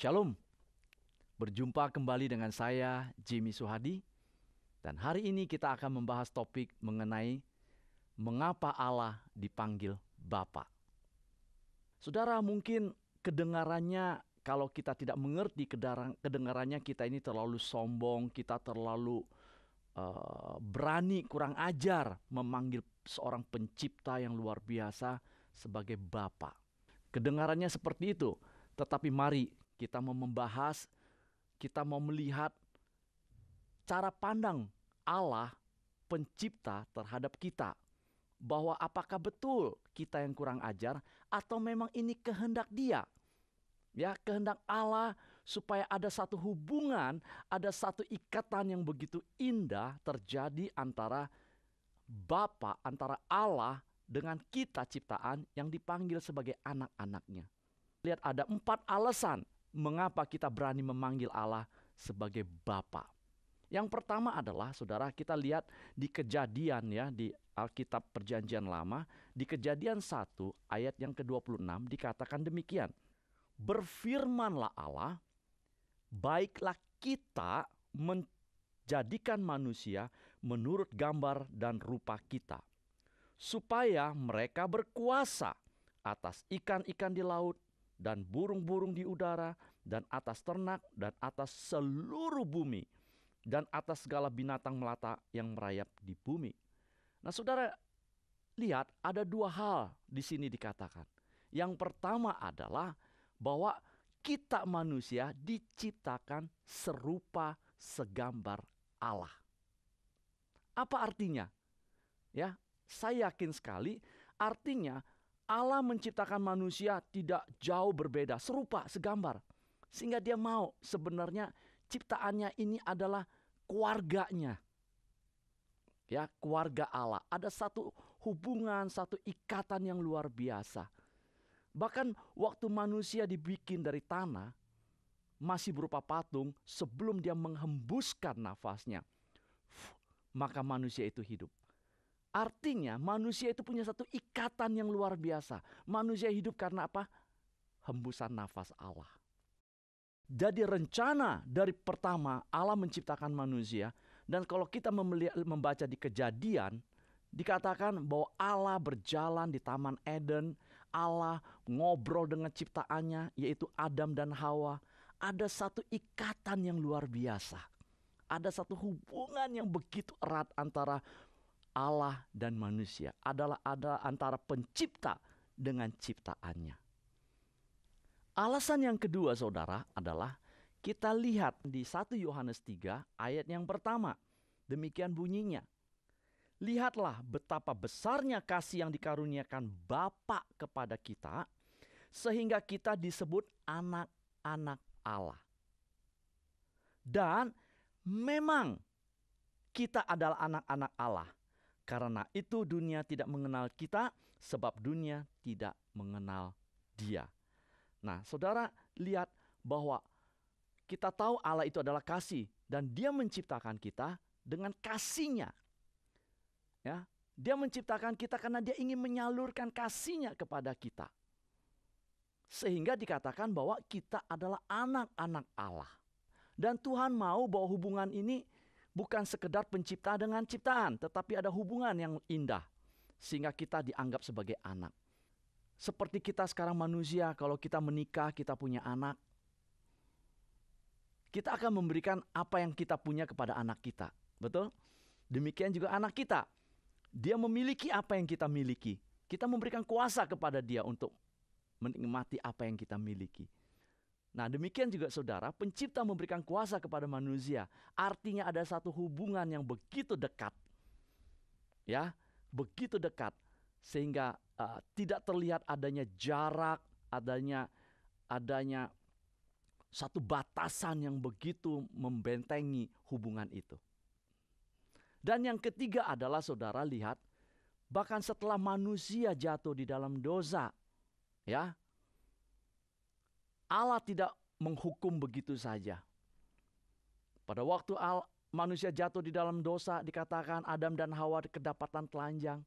Shalom, berjumpa kembali dengan saya Jimmy Suhadi. Dan hari ini kita akan membahas topik mengenai mengapa Allah dipanggil Bapa. Saudara, mungkin kedengarannya kalau kita tidak mengerti kedengarannya kita ini terlalu sombong, kita terlalu berani, kurang ajar memanggil seorang pencipta yang luar biasa sebagai Bapa. Kedengarannya seperti itu, tetapi mari kita mau membahas, kita mau melihat cara pandang Allah pencipta terhadap kita. Bahwa apakah betul kita yang kurang ajar atau memang ini kehendak Dia. Ya, kehendak Allah supaya ada satu hubungan, ada satu ikatan yang begitu indah terjadi antara Bapa, antara Allah dengan kita ciptaan yang dipanggil sebagai anak-anaknya. Lihat, ada 4 alasan mengapa kita berani memanggil Allah sebagai Bapa. Yang pertama adalah, saudara, kita lihat di Kejadian, ya, di Alkitab Perjanjian Lama, di Kejadian 1 ayat yang ke-26 dikatakan demikian. Berfirmanlah Allah, baiklah kita menjadikan manusia menurut gambar dan rupa kita, supaya mereka berkuasa atas ikan-ikan di laut, dan burung-burung di udara, dan atas ternak, dan atas seluruh bumi, dan atas segala binatang melata yang merayap di bumi. Nah, saudara, lihat ada 2 hal di sini dikatakan. Yang pertama adalah bahwa kita manusia diciptakan serupa segambar Allah. Apa artinya? Ya, saya yakin sekali artinya Allah menciptakan manusia tidak jauh berbeda, serupa, segambar. Sehingga Dia mau sebenarnya ciptaannya ini adalah keluarganya. Ya, keluarga Allah. Ada satu hubungan, satu ikatan yang luar biasa. Bahkan waktu manusia dibikin dari tanah, masih berupa patung, sebelum Dia menghembuskan nafasnya, maka manusia itu hidup. Artinya manusia itu punya satu ikatan yang luar biasa. Manusia hidup karena apa? Hembusan nafas Allah. Jadi rencana dari pertama Allah menciptakan manusia. Dan kalau kita membaca di Kejadian, dikatakan bahwa Allah berjalan di Taman Eden. Allah ngobrol dengan ciptaannya, yaitu Adam dan Hawa. Ada satu ikatan yang luar biasa. Ada satu hubungan yang begitu erat antara Allah dan manusia. Ada antara pencipta dengan ciptaannya. Alasan yang kedua, saudara, adalah kita lihat di 1 Yohanes 3 ayat yang pertama. Demikian bunyinya. Lihatlah betapa besarnya kasih yang dikaruniakan Bapa kepada kita, sehingga kita disebut anak-anak Allah. Dan memang kita adalah anak-anak Allah. Karena itu dunia tidak mengenal kita, sebab dunia tidak mengenal Dia. Nah, saudara, lihat bahwa kita tahu Allah itu adalah kasih, dan Dia menciptakan kita dengan kasih-Nya. Ya, Dia menciptakan kita karena Dia ingin menyalurkan kasih-Nya kepada kita. Sehingga dikatakan bahwa kita adalah anak-anak Allah. Dan Tuhan mau bahwa hubungan ini bukan sekedar pencipta dengan ciptaan, tetapi ada hubungan yang indah, sehingga kita dianggap sebagai anak. Seperti kita sekarang manusia, kalau kita menikah, kita punya anak, kita akan memberikan apa yang kita punya kepada anak kita. Betul? Demikian juga anak kita. Dia memiliki apa yang kita miliki. Kita memberikan kuasa kepada dia untuk menikmati apa yang kita miliki. Nah, demikian juga saudara, pencipta memberikan kuasa kepada manusia. Artinya ada satu hubungan yang begitu dekat. Ya, begitu dekat. Sehingga tidak terlihat adanya jarak, adanya satu batasan yang begitu membentengi hubungan itu. Dan yang ketiga adalah, saudara, lihat, bahkan setelah manusia jatuh di dalam dosa, ya, Allah tidak menghukum begitu saja. Pada waktu manusia jatuh di dalam dosa, dikatakan Adam dan Hawa kedapatan telanjang.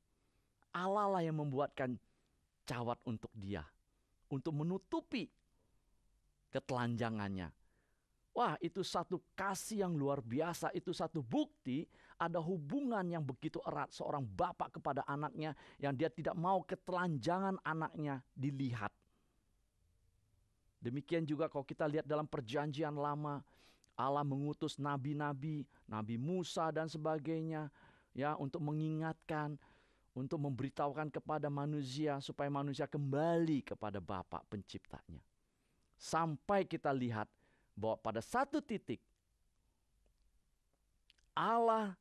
Allah lah yang membuatkan cawat untuk dia, untuk menutupi ketelanjangannya. Wah, itu satu kasih yang luar biasa, itu satu bukti ada hubungan yang begitu erat seorang bapak kepada anaknya yang dia tidak mau ketelanjangan anaknya dilihat. Demikian juga kalau kita lihat dalam perjanjian lama, Allah mengutus nabi-nabi, Nabi Musa dan sebagainya, ya, untuk mengingatkan, untuk memberitahukan kepada manusia supaya manusia kembali kepada Bapa penciptanya. Sampai kita lihat bahwa pada satu titik Allah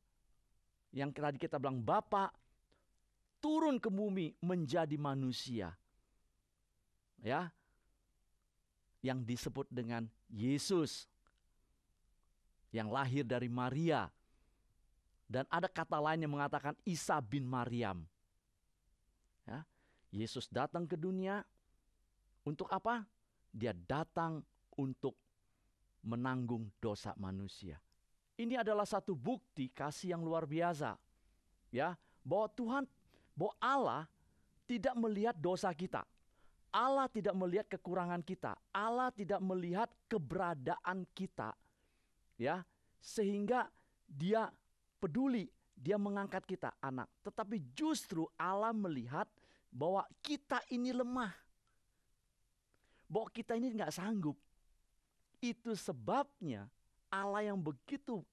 yang tadi kita bilang Bapa turun ke bumi menjadi manusia. Ya. Yang disebut dengan Yesus yang lahir dari Maria. Dan ada kata lain yang mengatakan Isa bin Maryam. Ya. Yesus datang ke dunia untuk apa? Dia datang untuk menanggung dosa manusia. Ini adalah satu bukti kasih yang luar biasa. Ya, bahwa Allah tidak melihat dosa kita. Allah tidak melihat kekurangan kita. Allah tidak melihat keberadaan kita. Ya, sehingga Dia peduli, Dia mengangkat kita anak. Tetapi justru Allah melihat bahwa kita ini lemah. Bahwa kita ini nggak sanggup. Itu sebabnya Allah yang begitu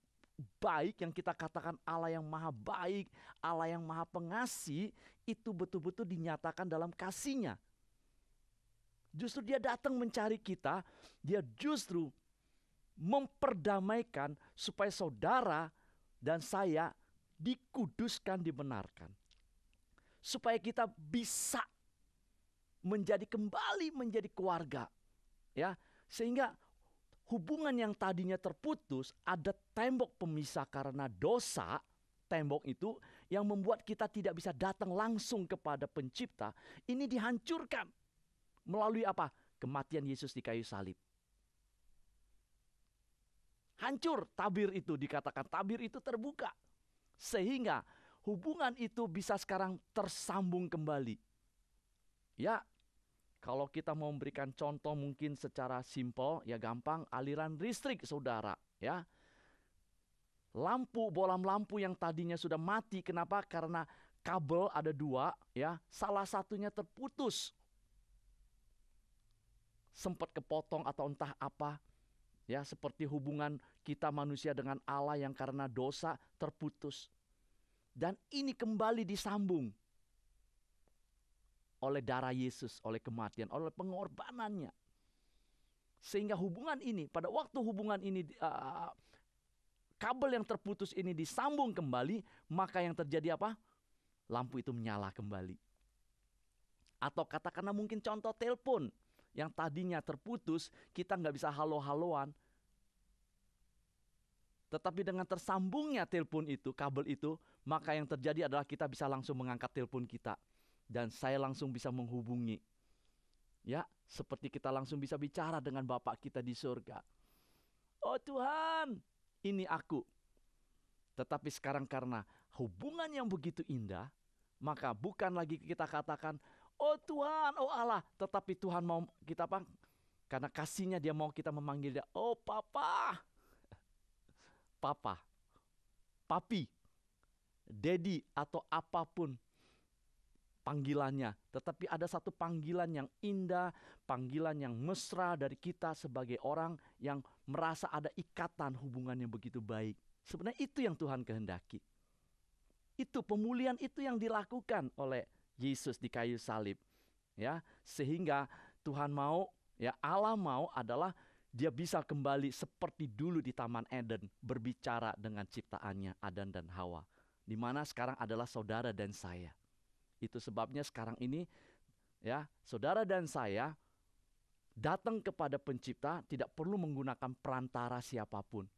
baik, yang kita katakan Allah yang maha baik, Allah yang maha pengasih, itu betul-betul dinyatakan dalam kasih-Nya. Justru Dia datang mencari kita, Dia justru memperdamaikan supaya saudara dan saya dikuduskan, dibenarkan. Supaya kita bisa kembali menjadi keluarga. Ya, sehingga hubungan yang tadinya terputus, ada tembok pemisah karena dosa, tembok itu yang membuat kita tidak bisa datang langsung kepada pencipta, ini dihancurkan. Melalui apa? Kematian Yesus di kayu salib. Hancur tabir itu, dikatakan tabir itu terbuka. Sehingga hubungan itu bisa sekarang tersambung kembali. Ya, kalau kita mau memberikan contoh mungkin secara simpel, ya gampang, aliran listrik saudara. Ya, bolam lampu yang tadinya sudah mati, kenapa? Karena kabel ada dua, ya, salah satunya terputus. Sempat kepotong atau entah apa. Ya, seperti hubungan kita manusia dengan Allah yang karena dosa terputus. Dan ini kembali disambung oleh darah Yesus, oleh kematian, oleh pengorbanannya. Sehingga hubungan ini, pada waktu hubungan ini, kabel yang terputus ini disambung kembali, maka yang terjadi apa? Lampu itu menyala kembali. Atau katakanlah mungkin contoh telepon, yang tadinya terputus, kita nggak bisa halo-haloan. Tetapi dengan tersambungnya telepon itu, kabel itu, maka yang terjadi adalah kita bisa langsung mengangkat telepon kita. Dan saya langsung bisa menghubungi. Ya, seperti kita langsung bisa bicara dengan Bapak kita di surga. Oh Tuhan, ini aku. Tetapi sekarang karena hubungan yang begitu indah, maka bukan lagi kita katakan, oh Tuhan, oh Allah. Tetapi Tuhan mau kita apa? Karena kasih-Nya Dia mau kita memanggil Dia, oh Papa. Papa, Papi, Daddy, atau apapun panggilannya. Tetapi ada satu panggilan yang indah, panggilan yang mesra dari kita sebagai orang yang merasa ada ikatan hubungan yang begitu baik. Sebenarnya itu yang Tuhan kehendaki. Itu pemulihan itu yang dilakukan oleh Yesus di kayu salib. Ya, sehingga Tuhan mau, ya Allah mau adalah Dia bisa kembali seperti dulu di Taman Eden, berbicara dengan ciptaannya Adam dan Hawa. Di mana sekarang adalah saudara dan saya. Itu sebabnya sekarang ini, ya, saudara dan saya datang kepada pencipta tidak perlu menggunakan perantara siapapun.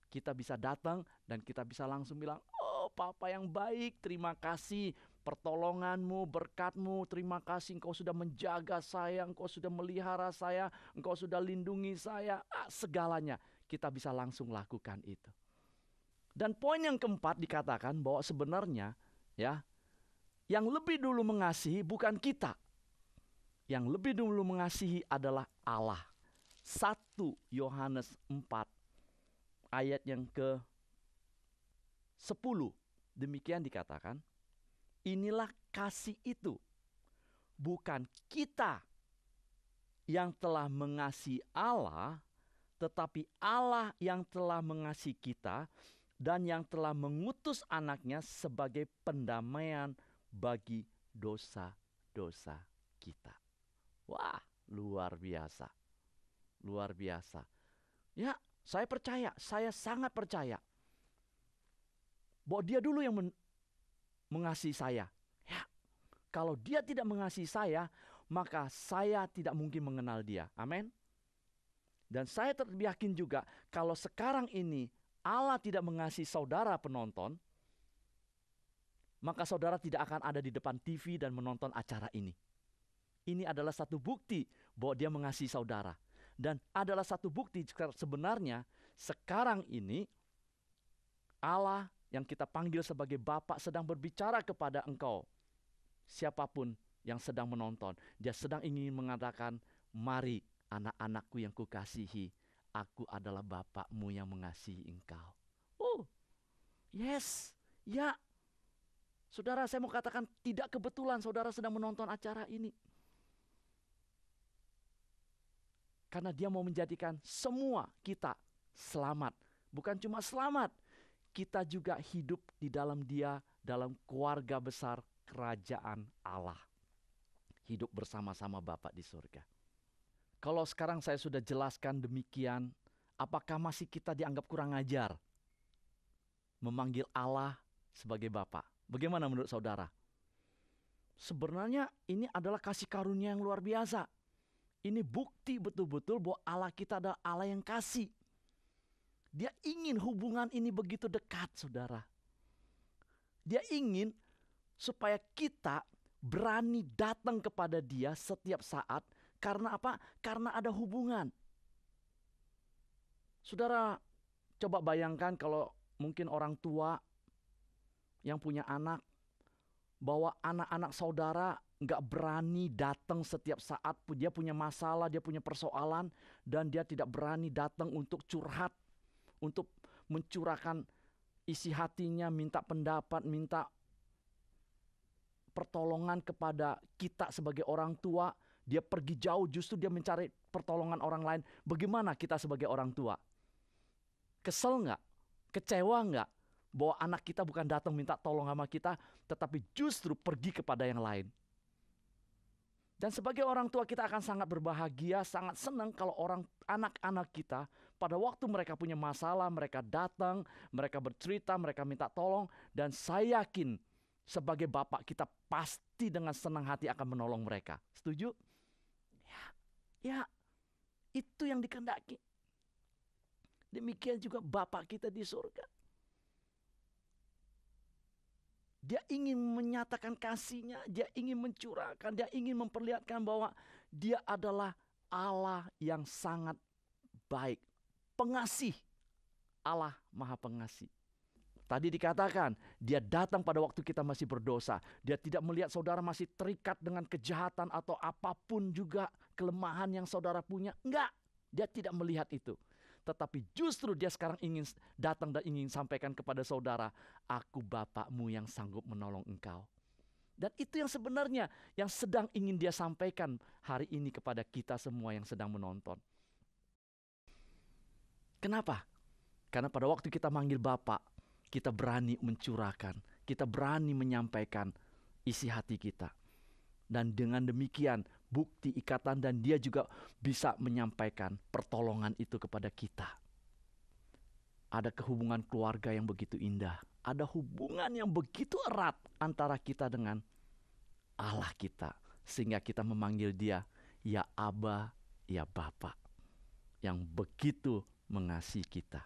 Kita bisa datang dan kita bisa langsung bilang, oh Papa yang baik, terima kasih pertolonganmu, berkatmu, terima kasih Engkau sudah menjaga saya, Engkau sudah melihara saya, Engkau sudah lindungi saya, segalanya kita bisa langsung lakukan itu. Dan poin yang keempat dikatakan bahwa sebenarnya, ya, yang lebih dulu mengasihi bukan kita. Yang lebih dulu mengasihi adalah Allah. 1 Yohanes 4 ayat yang ke-10. Demikian dikatakan, inilah kasih itu, bukan kita yang telah mengasihi Allah, tetapi Allah yang telah mengasihi kita dan yang telah mengutus anaknya sebagai pendamaian bagi dosa-dosa kita. Wah, luar biasa. Luar biasa. Ya, saya percaya, saya sangat percaya bahwa dia dulu yang mengasihi saya. Ya, kalau dia tidak mengasihi saya, maka saya tidak mungkin mengenal dia. Amin. Dan saya yakin juga kalau sekarang ini Allah tidak mengasihi saudara penonton, maka saudara tidak akan ada di depan TV dan menonton acara ini. Ini adalah satu bukti bahwa dia mengasihi saudara. Dan adalah satu bukti sebenarnya sekarang ini Allah yang kita panggil sebagai Bapa sedang berbicara kepada engkau. Siapapun yang sedang menonton, dia sedang ingin mengatakan, mari anak-anakku yang kukasihi, aku adalah Bapakmu yang mengasihi engkau. Oh, yes, ya. Saudara, saya mau katakan tidak kebetulan saudara sedang menonton acara ini. Karena dia mau menjadikan semua kita selamat. Bukan cuma selamat, kita juga hidup di dalam dia, dalam keluarga besar kerajaan Allah. Hidup bersama-sama Bapa di surga. Kalau sekarang saya sudah jelaskan demikian, apakah masih kita dianggap kurang ajar memanggil Allah sebagai Bapa? Bagaimana menurut saudara? Sebenarnya ini adalah kasih karunia yang luar biasa. Ini bukti betul-betul bahwa Allah kita adalah Allah yang kasih. Dia ingin hubungan ini begitu dekat, saudara. Dia ingin supaya kita berani datang kepada dia setiap saat. Karena apa? Karena ada hubungan. Saudara, coba bayangkan kalau mungkin orang tua yang punya anak, bahwa anak-anak saudara nggak berani datang setiap saat. Dia punya masalah, dia punya persoalan, dan dia tidak berani datang untuk curhat, untuk mencurahkan isi hatinya, minta pendapat, minta pertolongan kepada kita sebagai orang tua. Dia pergi jauh, justru dia mencari pertolongan orang lain. Bagaimana kita sebagai orang tua? Kesel nggak? Kecewa nggak? Bahwa anak kita bukan datang minta tolong sama kita, tetapi justru pergi kepada yang lain. Dan sebagai orang tua kita akan sangat berbahagia, sangat senang kalau anak-anak kita pada waktu mereka punya masalah, mereka datang, mereka bercerita, mereka minta tolong. Dan saya yakin sebagai bapak kita pasti dengan senang hati akan menolong mereka. Setuju? Ya, itu yang dikehendaki. Demikian juga Bapak kita di surga. Dia ingin menyatakan kasihnya, dia ingin mencurahkan, dia ingin memperlihatkan bahwa dia adalah Allah yang sangat baik. Pengasih. Allah Maha Pengasih. Tadi dikatakan, dia datang pada waktu kita masih berdosa. Dia tidak melihat saudara masih terikat dengan kejahatan atau apapun juga kelemahan yang saudara punya. Enggak, dia tidak melihat itu. Tetapi justru dia sekarang ingin datang dan ingin sampaikan kepada saudara, aku Bapakmu yang sanggup menolong engkau. Dan itu yang sebenarnya yang sedang ingin dia sampaikan hari ini kepada kita semua yang sedang menonton. Kenapa? Karena pada waktu kita manggil Bapak, kita berani mencurahkan, kita berani menyampaikan isi hati kita. Dan dengan demikian bukti ikatan dan dia juga bisa menyampaikan pertolongan itu kepada kita. Ada kehubungan keluarga yang begitu indah. Ada hubungan yang begitu erat antara kita dengan Allah kita. Sehingga kita memanggil dia, ya Aba, ya Bapa. Yang begitu mengasihi kita.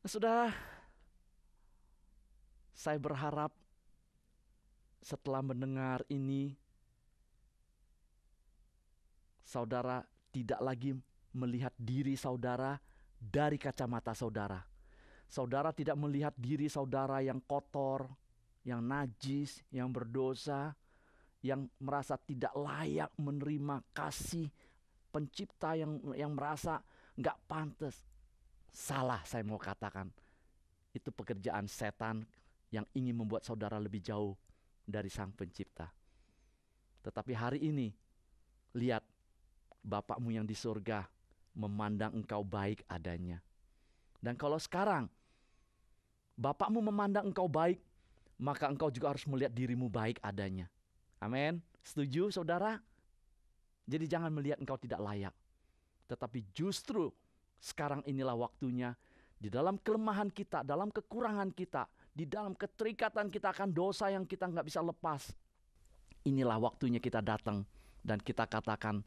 Saudara, saya berharap setelah mendengar ini, saudara tidak lagi melihat diri saudara dari kacamata saudara. Saudara tidak melihat diri saudara yang kotor, yang najis, yang berdosa, yang merasa tidak layak menerima kasih pencipta yang merasa nggak pantas. Salah saya mau katakan. Itu pekerjaan setan yang ingin membuat saudara lebih jauh dari Sang Pencipta. Tetapi hari ini, lihat, Bapakmu yang di surga memandang engkau baik adanya. Dan kalau sekarang Bapakmu memandang engkau baik, maka engkau juga harus melihat dirimu baik adanya. Amin. Setuju saudara? Jadi jangan melihat engkau tidak layak. Tetapi justru sekarang inilah waktunya, di dalam kelemahan kita, dalam kekurangan kita, di dalam keterikatan kita akan dosa yang kita nggak bisa lepas. Inilah waktunya kita datang dan kita katakan,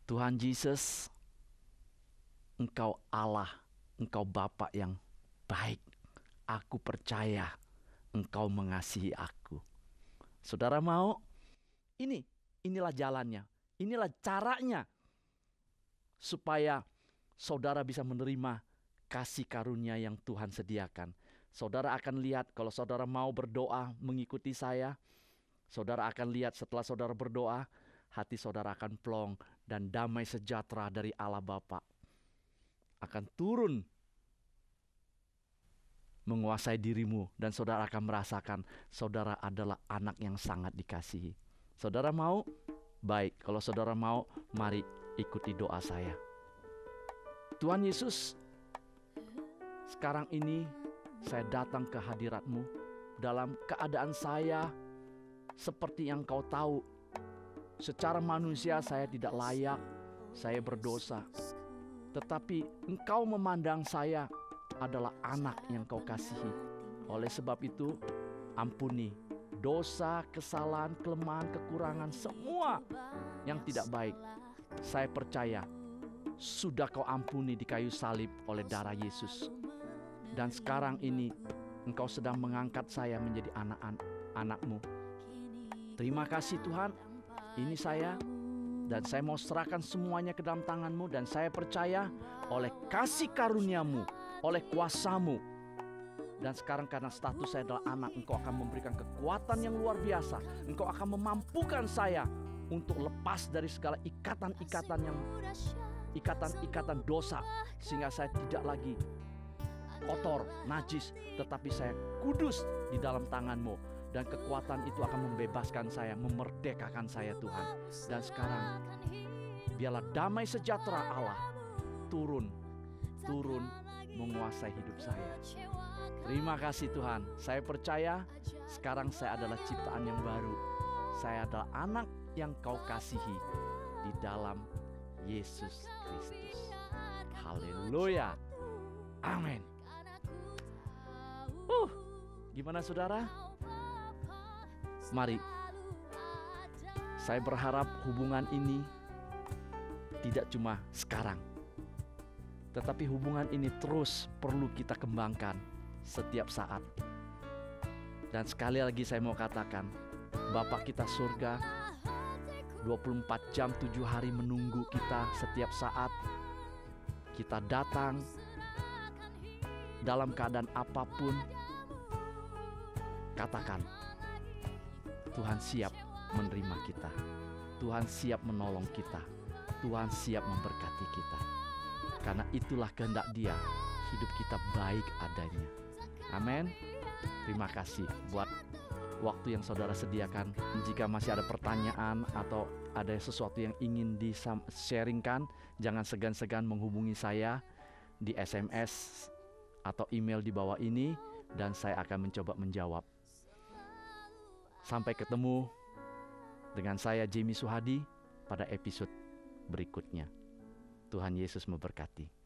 Tuhan Yesus, Engkau Allah, Engkau Bapa yang baik. Aku percaya Engkau mengasihi aku. Saudara mau? Inilah jalannya. Inilah caranya supaya saudara bisa menerima kasih karunia yang Tuhan sediakan. Saudara akan lihat kalau saudara mau berdoa mengikuti saya, saudara akan lihat setelah saudara berdoa, hati saudara akan plong dan damai sejahtera dari Allah Bapa akan turun menguasai dirimu, dan saudara akan merasakan saudara adalah anak yang sangat dikasihi. Saudara mau? Baik, kalau saudara mau, mari ikuti doa saya. Tuhan Yesus, sekarang ini saya datang ke hadirat-Mu dalam keadaan saya seperti yang Kau tahu. Secara manusia saya tidak layak, saya berdosa. Tetapi Engkau memandang saya adalah anak yang Kau kasihi. Oleh sebab itu, ampuni dosa, kesalahan, kelemahan, kekurangan, semua yang tidak baik. Saya percaya sudah Kau ampuni di kayu salib oleh darah Yesus. Dan sekarang ini Engkau sedang mengangkat saya menjadi anak-anak-Mu. Terima kasih Tuhan, ini saya. Dan saya mau serahkan semuanya ke dalam tangan-Mu. Dan saya percaya oleh kasih karunia-Mu, oleh kuasa-Mu. Dan sekarang karena status saya adalah anak, Engkau akan memberikan kekuatan yang luar biasa. Engkau akan memampukan saya untuk lepas dari segala ikatan-ikatan dosa. Sehingga saya tidak lagi kotor, najis, tetapi saya kudus di dalam tangan-Mu. Dan kekuatan itu akan membebaskan saya, memerdekakan saya Tuhan. Dan sekarang biarlah damai sejahtera Allah turun menguasai hidup saya. Terima kasih Tuhan. Saya percaya sekarang saya adalah ciptaan yang baru. Saya adalah anak yang Kau kasihi di dalam Yesus Kristus. Haleluya. Amin. Gimana saudara? Mari, saya berharap hubungan ini tidak cuma sekarang, tetapi hubungan ini terus perlu kita kembangkan setiap saat. Dan sekali lagi saya mau katakan, Bapa kita surga 24 jam 7 hari menunggu kita setiap saat. Kita datang dalam keadaan apapun, katakan, Tuhan siap menerima kita. Tuhan siap menolong kita. Tuhan siap memberkati kita. Karena itulah kehendak Dia, hidup kita baik adanya. Amin. Terima kasih buat waktu yang saudara sediakan. Jika masih ada pertanyaan atau ada sesuatu yang ingin di-sharingkan, jangan segan-segan menghubungi saya di SMS atau email di bawah ini, dan saya akan mencoba menjawab. Sampai ketemu dengan saya Jamie Suhadi pada episode berikutnya. Tuhan Yesus memberkati.